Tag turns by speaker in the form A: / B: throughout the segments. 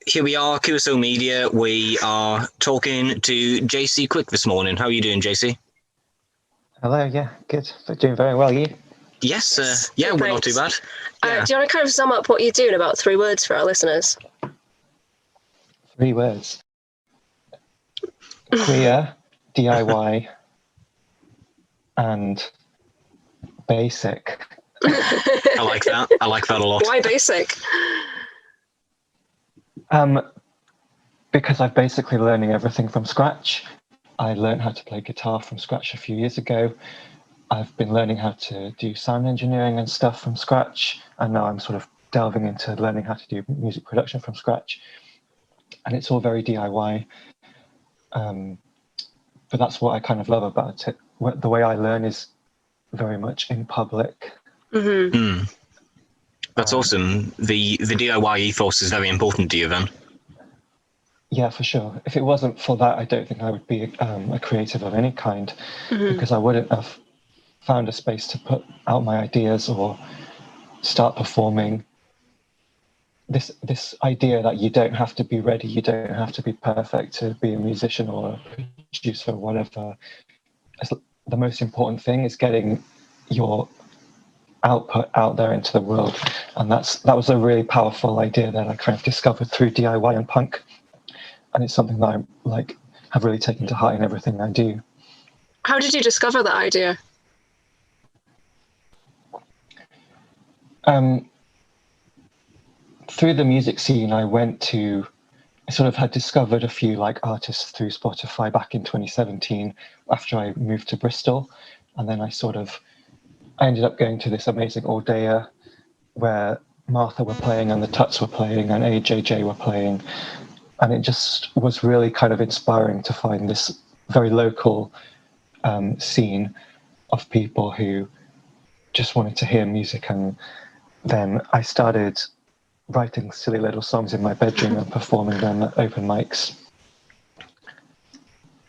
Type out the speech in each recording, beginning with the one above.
A: here we are, QSO Media. We are talking to JC Quick this morning. How are you doing, JC?
B: Hello, yeah, good. Doing very well, you?
A: Yes, yeah, we're not too bad. Yeah.
C: Do you want to kind of sum up what you're doing about 3 words for our listeners?
B: 3 words. Queer, DIY, and basic.
A: I like that. I like that a lot.
C: Why basic?
B: Because I'm basically learning everything from scratch. I learned how to play guitar from scratch a few years ago. I've been learning how to do sound engineering and stuff from scratch, and now I'm sort of delving into learning how to do music production from scratch. And it's all very DIY. But that's what I kind of love about it. The way I learn is very much in public.
C: Mm-hmm.
A: That's awesome. The DIY ethos is very important to you then.
B: Yeah, for sure. If it wasn't for that, I don't think I would be a creative of any kind, because I wouldn't have found a space to put out my ideas or start performing. This idea that you don't have to be ready, you don't have to be perfect to be a musician or a producer or whatever. The most important thing is getting your output out there into the world, and that was a really powerful idea that I kind of discovered through DIY and punk. And it's something that I have really taken to heart in everything I do.
C: How did you discover that idea?
B: Through the music scene, I sort of had discovered a few artists through Spotify back in 2017 after I moved to Bristol. And then I ended up going to this amazing all-dayer where Martha were playing and the Tuts were playing and AJJ were playing. And it just was really kind of inspiring to find this very local scene of people who just wanted to hear music. And then I started writing silly little songs in my bedroom and performing them at open mics.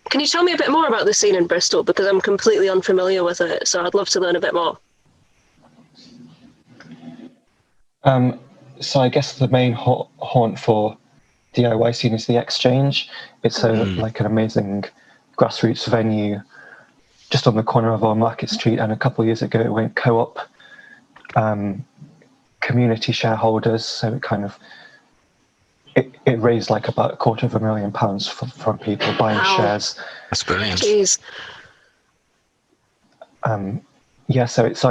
C: Can you tell me a bit more about the scene in Bristol? Because I'm completely unfamiliar with it, so I'd love to learn a bit more.
B: So I guess the main haunt for DIY scene is the Exchange. It's an amazing grassroots venue just on the corner of our Market Street, and a couple of years ago it went co-op, community shareholders, so it raised about £250,000 from people buying shares.
A: That's brilliant.
C: Jeez.
B: Yeah, so it's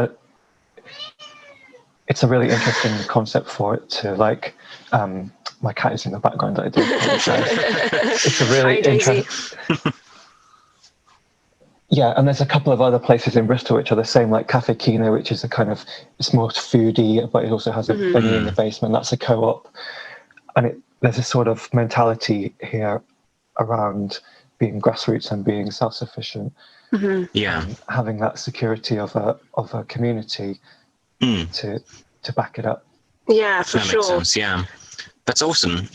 B: a really interesting concept for it to my cat is in the background. I do apologize. It's a really interesting. Yeah, and there's a couple of other places in Bristol which are the same, like Cafe Kino, which is it's more foodie, but it also has a venue in the basement. That's a co-op, and there's a sort of mentality here around being grassroots and being self-sufficient.
A: Yeah,
B: having that security of a community to back it up.
C: Yeah, for sure.
A: That makes sense. Yeah, that's awesome.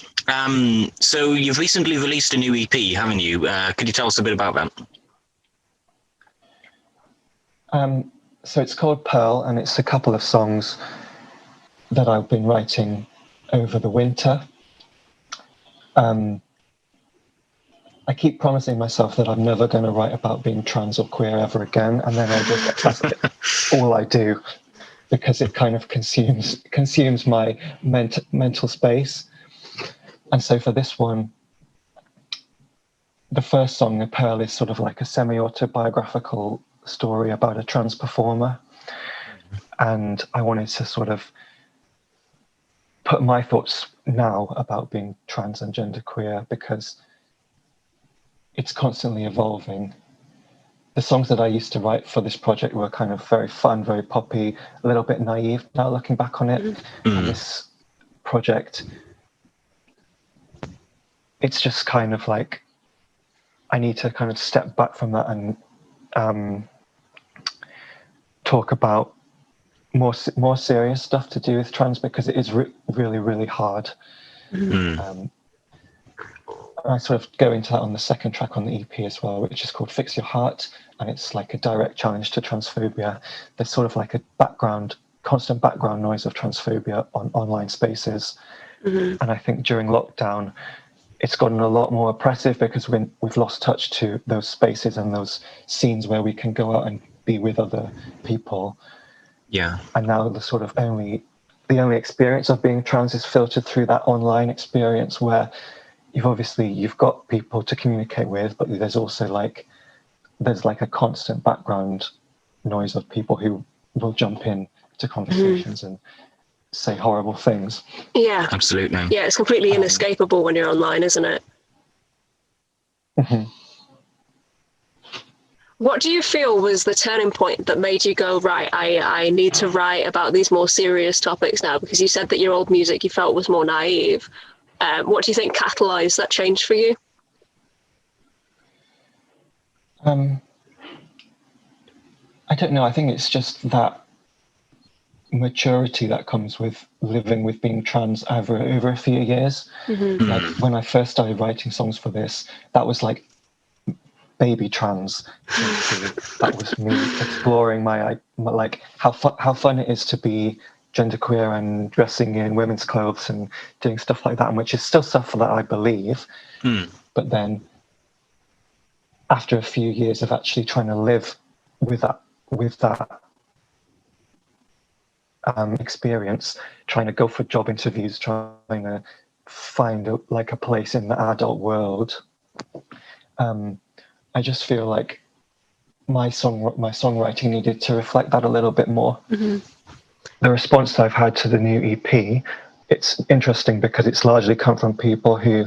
A: So you've recently released a new EP, haven't you? Could you tell us a bit about that?
B: So it's called Pearl, and it's a couple of songs that I've been writing over the winter. I keep promising myself that I'm never going to write about being trans or queer ever again, and then that's all I do, because it kind of consumes my mental space. And so for this one, the first song, The Pearl, is sort of like a semi-autobiographical story about a trans performer. And I wanted to sort of put my thoughts now about being trans and genderqueer, because it's constantly evolving. The songs that I used to write for this project were kind of very fun, very poppy, a little bit naive now looking back on it. And this project, it's just kind of I need to kind of step back from that and talk about more serious stuff to do with trans, because it is really, really hard. I sort of go into that on the second track on the EP as well, which is called Fix Your Heart, and it's like a direct challenge to transphobia. There's sort of like a constant background noise of transphobia on online spaces, And I think during lockdown, it's gotten a lot more oppressive because we've lost touch to those spaces and those scenes where we can go out and be with other people.
A: Yeah.
B: And now the only experience of being trans is filtered through that online experience where you've got people to communicate with, but there's also like a constant background noise of people who will jump in to conversations and say horrible things.
C: Yeah.
A: Absolutely.
C: Yeah, it's completely inescapable when you're online, isn't it?
B: Mhm.
C: What do you feel was the turning point that made you go, right, I need to write about these more serious topics now? Because you said that your old music you felt was more naive. What do you think catalyzed that change for you?
B: I don't know. I think it's just that maturity that comes with living with being trans over a few years. Like when I first started writing songs for this, that was like baby trans. That was me exploring my like how fun it is to be genderqueer and dressing in women's clothes and doing stuff like that, and which is still stuff that I believe. But then after a few years of actually trying to live with that experience, trying to go for job interviews, trying to find a place in the adult world, I just feel like my songwriting needed to reflect that a little bit more. The response that I've had to the new EP, it's interesting because it's largely come from people who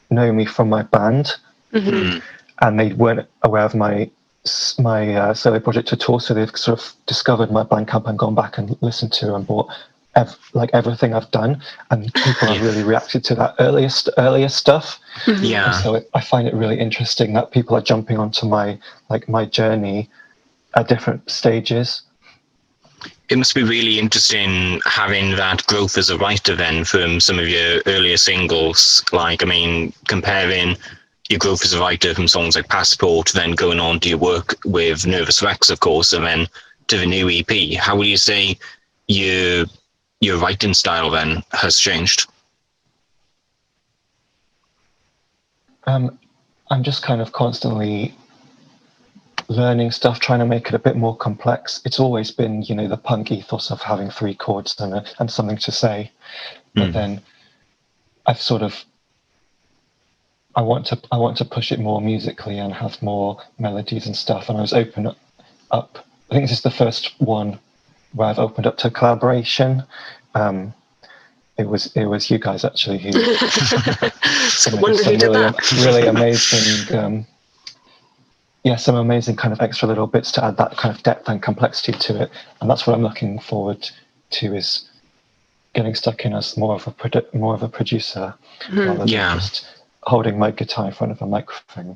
B: know me from my band, and they weren't aware of my solo project at all, so they've sort of discovered my Bandcamp and gone back and listened to and bought everything I've done, and people have really reacted to that earlier stuff.
A: Yeah.
B: And so I find it really interesting that people are jumping onto my journey at different stages.
A: It must be really interesting having that growth as a writer then from some of your earlier singles. Like, I mean, comparing your growth as a writer from songs like Passport, then going on to your work with Nervous Rex, of course, and then to the new EP. How would you say your writing style then has changed?
B: I'm just kind of constantly learning stuff, trying to make it a bit more complex. It's always been, the punk ethos of having 3 chords and something to say. But then I've sort of I want to push it more musically and have more melodies and stuff. And I was open up. I think this is the first one where I've opened up to collaboration. It was you guys actually who some really amazing, some amazing kind of extra little bits to add that kind of depth and complexity to it. And that's what I'm looking forward to, is getting stuck in as more of a producer rather than just holding my guitar in front of a microphone.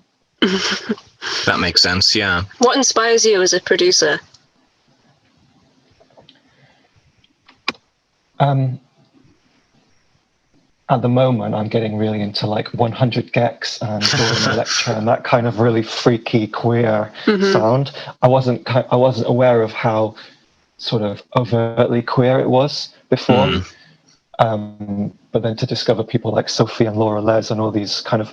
A: That makes sense. Yeah.
C: What inspires you as a producer?
B: At the moment, I'm getting really into like 100 gecs and Dorian Electra and that kind of really freaky queer sound. I wasn't aware of how sort of overtly queer it was before. But then to discover people like Sophie and Laura Les and all these kind of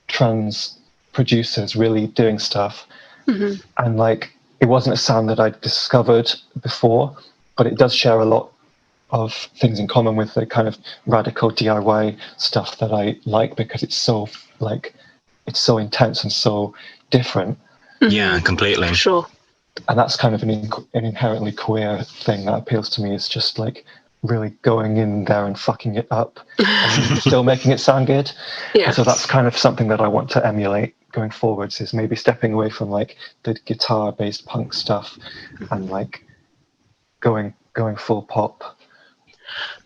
B: trans producers really doing stuff, and like it wasn't a sound that I'd discovered before, but it does share a lot of things in common with the kind of radical DIY stuff that I like, because it's so intense and so different.
A: Yeah, completely.
C: Sure.
B: And that's kind of an inherently queer thing that appeals to me, is just like really going in there and fucking it up and still making it sound good.
C: Yeah.
B: And so that's kind of something that I want to emulate going forwards, is maybe stepping away from like the guitar based punk stuff and like going full pop.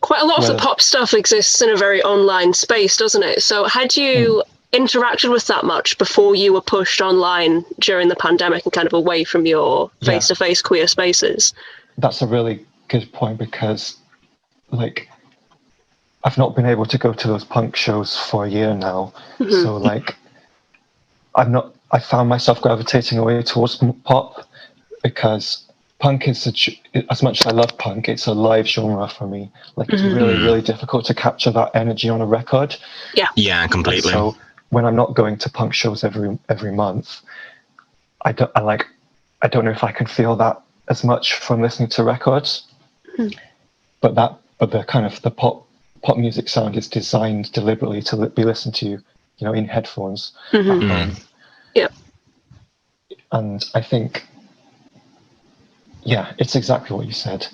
C: Quite a lot of the pop stuff exists in a very online space, doesn't it? So had you interacted with that much before you were pushed online during the pandemic and kind of away from your face-to-face queer spaces? That's a really good point, because like I've not been able to go to those punk shows for a year now. So like I found myself gravitating away towards pop because
B: punk is as much as I love punk, it's a live genre for me. Like it's really, really difficult to capture that energy on a record.
A: Yeah, completely.
B: And so when I'm not going to punk shows every month, I don't know if I can feel that as much from listening to records. But the kind of the pop music sound is designed deliberately to be listened to, in headphones at home.
C: Yeah.
B: And I think, it's exactly what you said.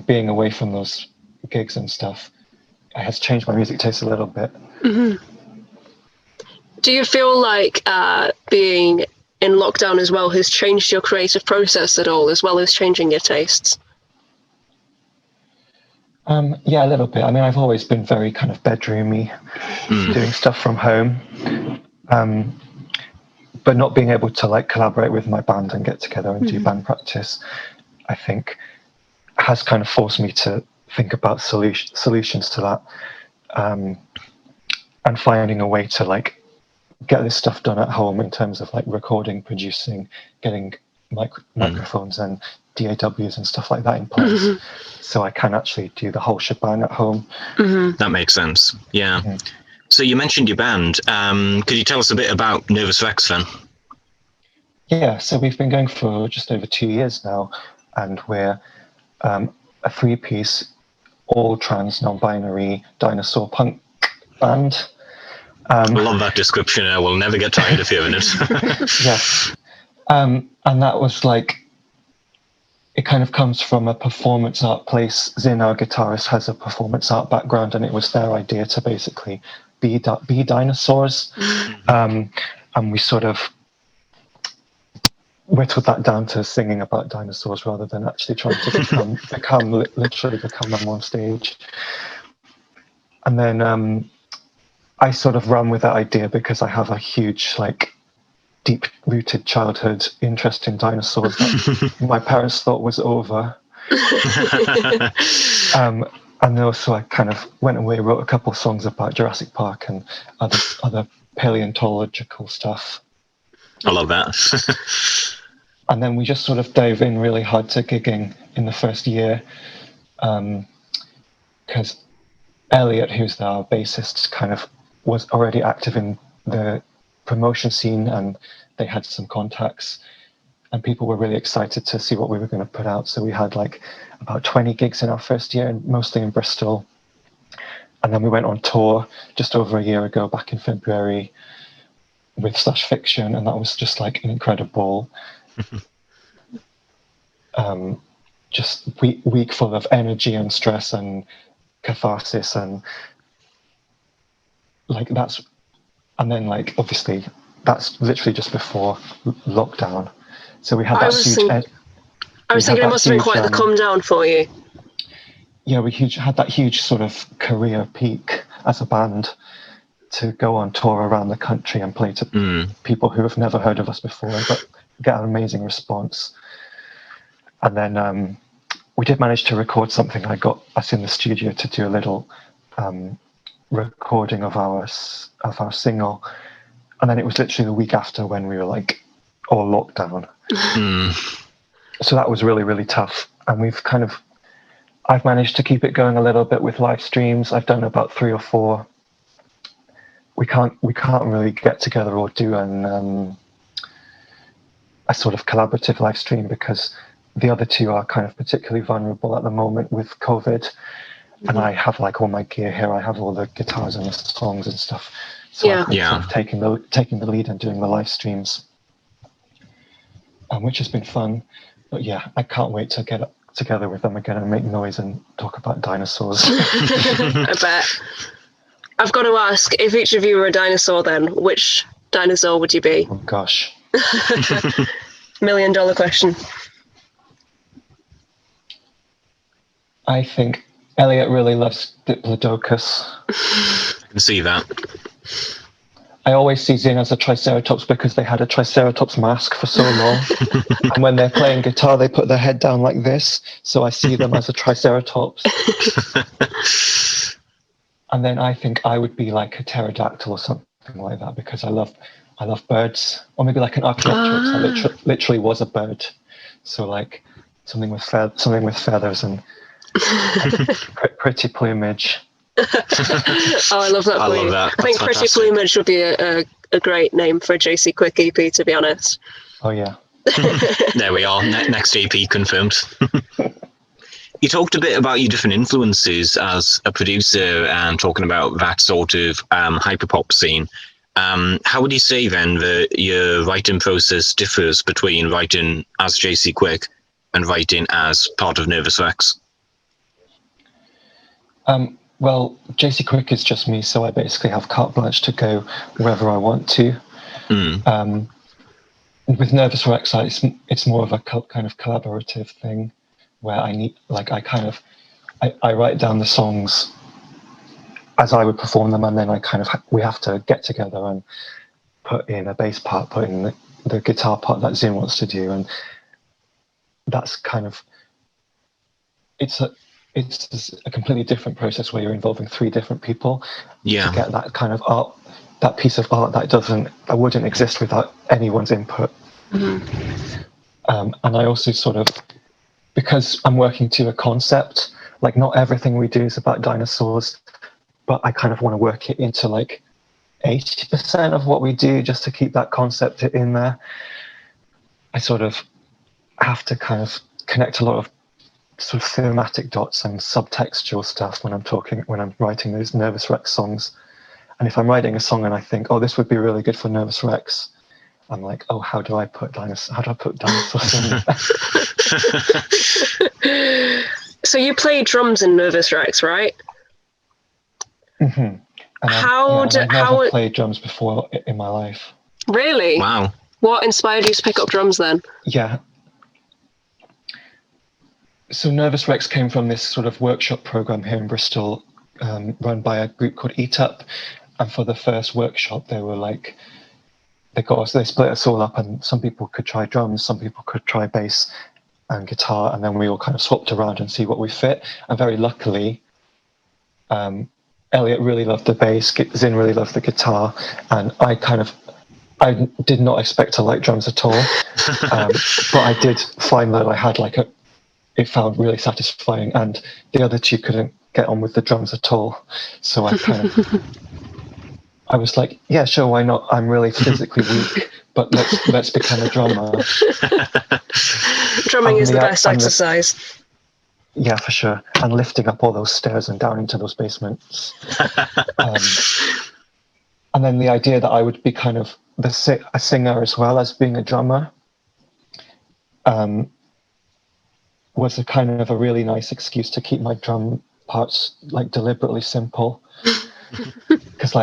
B: Being away from those gigs and stuff has changed my music taste a little bit.
C: Do you feel like being in lockdown as well has changed your creative process at all, as well as changing your tastes?
B: Yeah, a little bit. I mean, I've always been very kind of bedroomy, doing stuff from home. But not being able to like collaborate with my band and get together and do band practice, I think, has kind of forced me to think about solutions to that, and finding a way to like get this stuff done at home in terms of like recording, producing, getting microphones and DAWs and stuff like that in place, so I can actually do the whole shebang at home.
A: That makes sense. Yeah. So you mentioned your band. Could you tell us a bit about Nervous Rex then?
B: Yeah, so we've been going for just over 2 years now, and we're a 3-piece, all trans, non-binary dinosaur punk band.
A: I love that description. I will never get tired of hearing it.
B: Yes. And that was like, it kind of comes from a performance art place. Zin, our guitarist, has a performance art background, and it was their idea to basically be dinosaurs. And we sort of whittled that down to singing about dinosaurs rather than actually trying to literally become them on stage. And then I sort of ran with that idea because I have a huge, like, deep-rooted childhood interest in dinosaurs that my parents thought was over. And also I kind of went away, wrote a couple of songs about Jurassic Park and other paleontological stuff.
A: I love that.
B: And then we just sort of dove in really hard to gigging in the first year, because Elliot, who's our bassist, kind of was already active in the promotion scene, and they had some contacts, and people were really excited to see what we were going to put out. So we had like about 20 gigs in our first year, mostly in Bristol. And then we went on tour just over a year ago, back in February, with Slash Fiction, and that was just like an incredible just week full of energy and stress and catharsis, and like and then like obviously that's literally just before lockdown, so we had that
C: I was thinking it must have been quite the come down for you.
B: Yeah, we had that huge sort of career peak as a band, to go on tour around the country and play to people who have never heard of us before, but get an amazing response. And then we did manage to record something. I got us in the studio to do a little recording of our single, and then it was literally the week after when we were like all locked down. So that was really, really tough. And I've managed to keep it going a little bit with live streams. I've done about 3 or 4. We can't really get together or do a sort of collaborative live stream because the other 2 are kind of particularly vulnerable at the moment with COVID. And I have like all my gear here. I have all the guitars and the songs and stuff. So I've been sort of taking the lead and doing the live streams, which has been fun. But yeah, I can't wait to get together with them again and make noise and talk about dinosaurs.
C: I bet. I've got to ask, if each of you were a dinosaur then, which dinosaur would you be?
B: Oh gosh.
C: $1 million question.
B: I think Elliot really loves Diplodocus.
A: I can see that.
B: I always see Zin as a Triceratops because they had a Triceratops mask for so long. And when they're playing guitar, they put their head down like this. So I see them as a Triceratops. And then I think I would be like a pterodactyl or something like that because I love birds. Or maybe like an Archaeopteryx. I literally was a bird. So like something with feathers and pretty plumage.
C: Oh, I love that
A: I
C: for
A: love
C: you.
A: that.
C: I think
A: That's
C: Pretty
A: fantastic.
C: Plumage would be a great name for a JC Quick EP, to be honest.
B: Oh yeah.
A: There we are. Next EP confirmed. You talked a bit about your different influences as a producer and talking about that sort of hyperpop scene. How would you say then that your writing process differs between writing as JC Quick and writing as part of Nervous Rex?
B: Well, JC Quick is just me, so I basically have carte blanche to go wherever I want to. With Nervous Rex, it's more of a kind of collaborative thing, where I write down the songs as I would perform them, and then we have to get together and put in a bass part, put in the guitar part that Zin wants to do, and that's kind of it's a completely different process where you're involving 3 different people to get that kind of art, that piece of art that wouldn't exist without anyone's input. And I also sort of, because I'm working to a concept, like not everything we do is about dinosaurs, but I kind of want to work it into like 80% of what we do just to keep that concept in there. I sort of have to kind of connect a lot of sort of thematic dots and subtextual stuff when I'm writing those Nervous Rex songs. And if I'm writing a song and I think, oh, this would be really good for Nervous Rex, I'm like, oh, how do I put dinosaurs in there?
C: So you play drums in Nervous Rex, right?
B: Mm-hmm. I've never played drums before in my life.
C: Really?
A: Wow.
C: What inspired you to pick up drums then?
B: Yeah. So Nervous Rex came from this sort of workshop program here in Bristol, run by a group called Eat Up. And for the first workshop, they were like, they split us all up, and some people could try drums, some people could try bass and guitar, and then we all kind of swapped around and see what we fit. And very luckily, Elliot really loved the bass, Zin really loved the guitar, and I did not expect to like drums at all, but I did find that I had it felt really satisfying, and the other 2 couldn't get on with the drums at all. So I was like, yeah, sure, why not? I'm really physically weak, but let's become a drummer.
C: Drumming is the best exercise.
B: Yeah, for sure. And lifting up all those stairs and down into those basements. And then the idea that I would be kind of a singer as well as being a drummer was a kind of a really nice excuse to keep my drum parts like deliberately simple. Because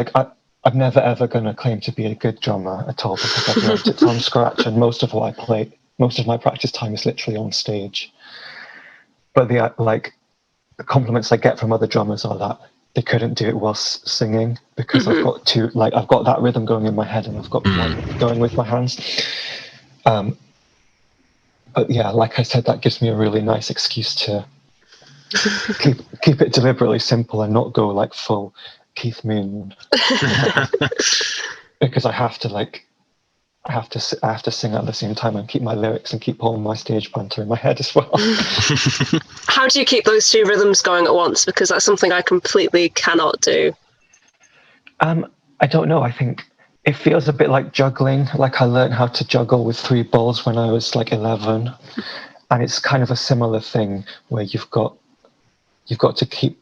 B: I'm never ever going to claim to be a good drummer at all, because I've learned it from scratch, and most of my practice time is literally on stage. But the compliments I get from other drummers are that they couldn't do it whilst singing, because I've got that rhythm going in my head, and I've got going with my hands. But yeah, like I said, that gives me a really nice excuse to keep it deliberately simple and not go like full Keith Moon, because I have to sing at the same time and keep my lyrics and keep all my stage banter in my head as well.
C: How do you keep those 2 rhythms going at once? Because that's something I completely cannot do.
B: I don't know. I think it feels a bit like juggling. Like I learned how to juggle with 3 balls when I was like 11, and it's kind of a similar thing where you've got to keep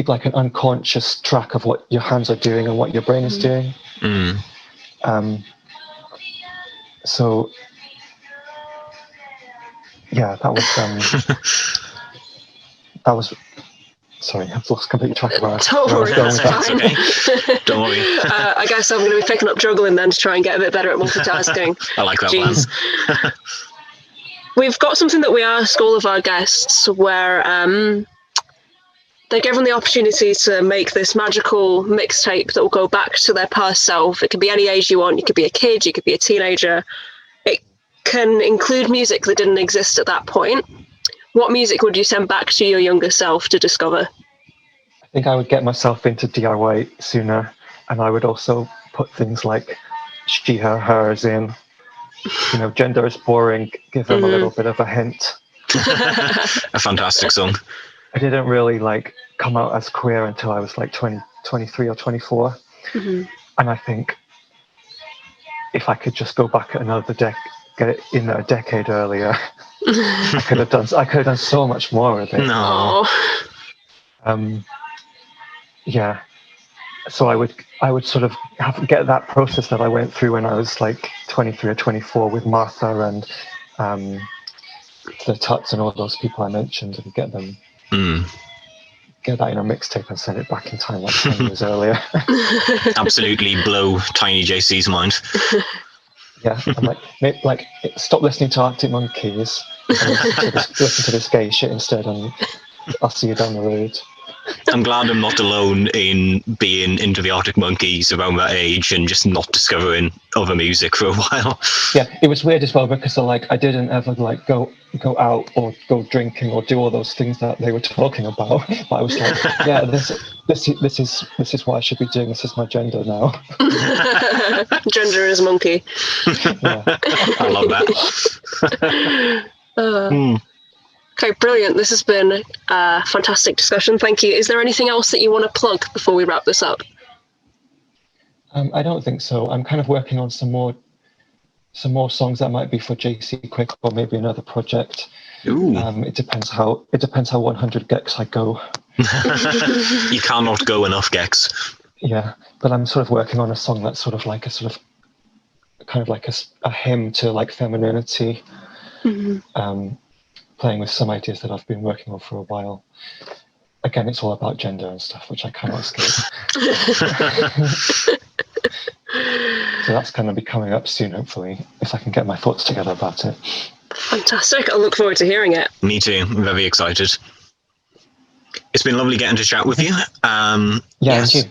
B: like an unconscious track of what your hands are doing and what your brain is doing. So yeah, that was sorry, I've lost completely track of where I was going with that.
A: Okay. Don't worry.
C: I guess I'm going to be picking up juggling then to try and get a bit better at multitasking.
A: I like that one.
C: We've got something that we ask all of our guests where they're given the opportunity to make this magical mixtape that will go back to their past self. It can be any age you want. You could be a kid, you could be a teenager. It can include music that didn't exist at that point. What music would you send back to your younger self to discover?
B: I think I would get myself into DIY sooner, and I would also put things like she, her, hers in, Gender is boring, give them a little bit of a hint.
A: A fantastic song.
B: I didn't really come out as queer until I was 23 or 24.
C: Mm-hmm.
B: And I think if I could just go back another get it in a decade earlier, I could have done so much more of it.
A: No.
B: Yeah. So I would sort of get that process that I went through when I was 23 or 24 with Martha and the Tuts and all those people I mentioned, and get that in a mixtape and send it back in time 10 years earlier.
A: Absolutely blow Tiny JC's mind.
B: Yeah, I'm stop listening to Arctic Monkeys and listen to this gay shit instead, and I'll see you down the road.
A: I'm glad I'm not alone in being into the Arctic Monkeys around that age and just not discovering other music for a while.
B: Yeah, it was weird as well because I didn't ever go out or go drinking or do all those things that they were talking about. But I was yeah, this is what I should be doing. This is my gender now.
C: Gender is monkey.
B: Yeah.
A: I love that.
C: Okay, brilliant. This has been a fantastic discussion. Thank you. Is there anything else that you want to plug before we wrap this up?
B: I don't think so. I'm kind of working on some more songs that might be for JC Quick or maybe another project.
A: Ooh.
B: It depends how 100 gex I go.
A: You cannot go enough gex.
B: Yeah, but I'm sort of working on a song that's sort of a hymn to femininity.
C: Mm-hmm.
B: Playing with some ideas that I've been working on for a while. Again, it's all about gender and stuff, which I cannot escape. So that's going to be coming up soon, hopefully, if I can get my thoughts together about it.
C: Fantastic. I look forward to hearing it.
A: Me too. I'm very excited. It's been lovely getting to chat with you.
B: Yes. And you.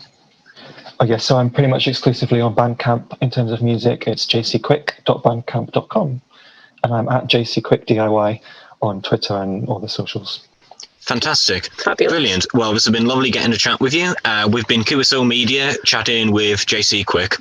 B: Oh, yeah, so I'm pretty much exclusively on Bandcamp in terms of music. It's jcquick.bandcamp.com. And I'm at jcquickdiy on Twitter and all the socials.
A: Fantastic.
C: Fabulous.
A: Brilliant. Well, this has been lovely getting to chat with you. We've been QSO Media chatting with JC Quick.